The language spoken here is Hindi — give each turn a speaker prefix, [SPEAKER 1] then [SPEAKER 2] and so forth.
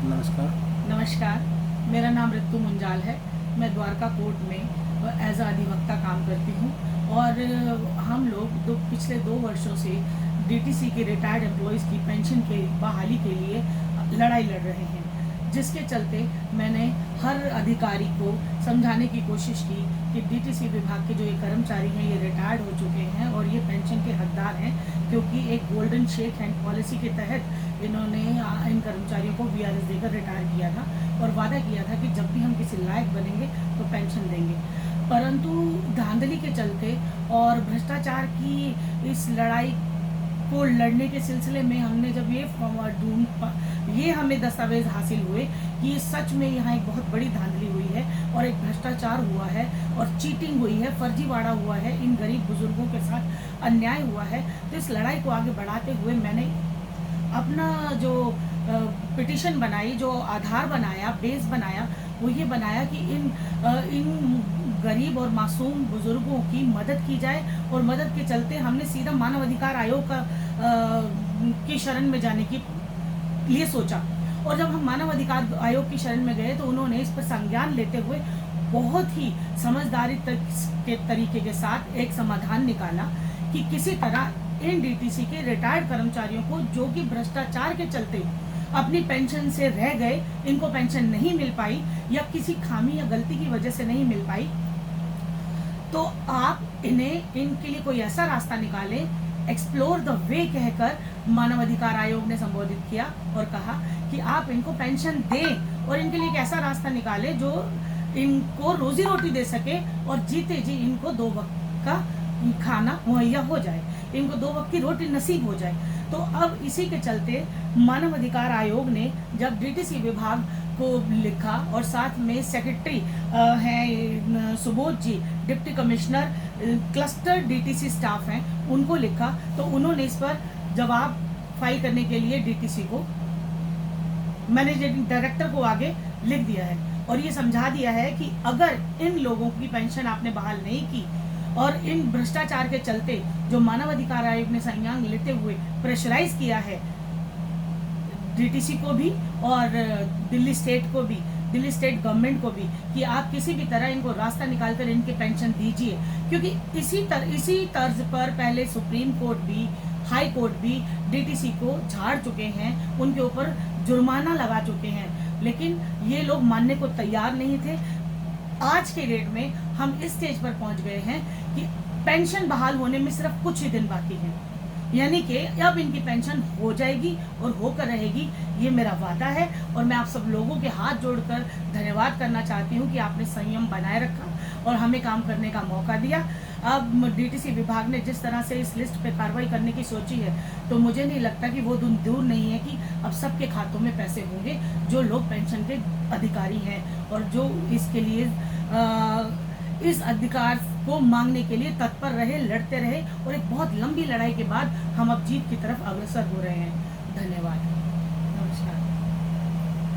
[SPEAKER 1] नमस्कार।
[SPEAKER 2] नमस्कार, मेरा नाम रितु मुंजाल है। मैं द्वारका कोर्ट में एज अ अधिवक्ता काम करती हूँ और हम लोग पिछले 2 वर्षों से डीटीसी के रिटायर्ड एम्प्लॉयज़ की पेंशन के बहाली के लिए लड़ाई लड़ रहे हैं, जिसके चलते मैंने हर अधिकारी को समझाने की कोशिश की कि डीटीसी विभाग के जो ये कर्मचारी हैं ये रिटायर्ड हो चुके हैं और ये पेंशन के हकदार हैं, क्योंकि एक गोल्डन शेक हैंड पॉलिसी के तहत इन्होंने इन कर्मचारियों को वीआरएस देकर रिटायर किया था और वादा किया था कि जब भी हम किसी लायक बनेंगे तो पेंशन देंगे। परंतु धांधली के चलते और भ्रष्टाचार की इस लड़ाई को लड़ने के सिलसिले में हमने जब ये हमें दस्तावेज हासिल हुए कि सच में यहाँ एक बहुत बड़ी धांधली हुई है और एक भ्रष्टाचार हुआ है और चीटिंग हुई है, फर्जीवाड़ा हुआ है, इन गरीब बुजुर्गों के साथ अन्याय हुआ है, तो इस लड़ाई को आगे बढ़ाते हुए मैंने अपना जो पिटिशन बनाई, जो आधार बनाया, बेस बनाया, वो ये बनाया कि इन गरीब और मासूम बुजुर्गों की मदद की जाए और मदद के चलते हमने सीधा मानव अधिकार आयोग की शरण में जाने की लिए सोचा। और जब हम मानव अधिकार आयोग की शरण में गए तो उन्होंने इस पर संज्ञान लेते हुए बहुत ही समझदारी के तरीके के साथ एक समाधान निकाला कि किसी तरह इन डीटीसी के रिटायर्ड कर्मचारियों को जो कि भ्रष्टाचार के चलते अपनी पेंशन से रह गए, इनको पेंशन नहीं मिल पाई या किसी खामी या गलती की वजह से नहीं मिल पाई, तो आप इन्हें इनके लिए कोई ऐसा रास्ता निकालें, एक्सप्लोर द वे कहकर मानव अधिकार आयोग ने संबोधित किया और कहा कि आप इनको पेंशन दें और इनके लिए एक ऐसा रास्ता निकालें जो इनको रोजी रोटी दे सके और जीते जी इनको 2 वक्त का खाना मुहैया हो जाए, इनको 2 वक्त की रोटी नसीब हो जाए। तो अब इसी के चलते मानव अधिकार आयोग ने जब डीटीसी विभाग को लिखा और साथ में सेक्रेटरी हैं Subodh ji, deputy commissioner cluster DTC staff हैं, उनको लिखा, तो उन्होंने इस पर जवाब फाइल करने के लिए डीटीसी को मैनेजिंग डायरेक्टर को आगे लिख दिया है और ये समझा दिया है कि अगर इन लोगों की पेंशन आपने बहाल नहीं की और इन भ्रष्टाचार के चलते जो मानव अधिकार आयोग ने संज्ञान लेते हुए प्रेशराइज किया है डीटीसी को भी और दिल्ली स्टेट गवर्नमेंट को भी कि आप किसी भी तरह इनको रास्ता निकालकर इनके पेंशन दीजिए, क्योंकि इसी तर्ज पर पहले सुप्रीम कोर्ट भी, हाई कोर्ट भी डीटीसी को झाड़ चुके हैं, उनके ऊपर जुर्माना लगा चुके हैं, लेकिन ये लोग मानने को तैयार नहीं थे। आज के डेट में हम इस स्टेज पर पहुंच गए हैं कि पेंशन बहाल होने में सिर्फ कुछ ही दिन बाकी हैं, यानी कि अब इनकी पेंशन हो जाएगी और होकर रहेगी, ये मेरा वादा है। और मैं आप सब लोगों के हाथ जोड़कर धन्यवाद करना चाहती हूँ कि आपने संयम बनाए रखा और हमें काम करने का मौका दिया। अब डीटीसी विभाग ने जिस तरह से इस लिस्ट पे कार्रवाई करने की सोची है, तो मुझे नहीं लगता कि वो दूर नहीं है कि अब सबके खातों में पैसे होंगे जो लोग पेंशन के अधिकारी हैं और जो इसके लिए इस अधिकार को मांगने के लिए तत्पर रहे, लड़ते रहे और एक बहुत लंबी लड़ाई के बाद हम अब जीत की तरफ अग्रसर हो रहे हैं। धन्यवाद। नमस्कार।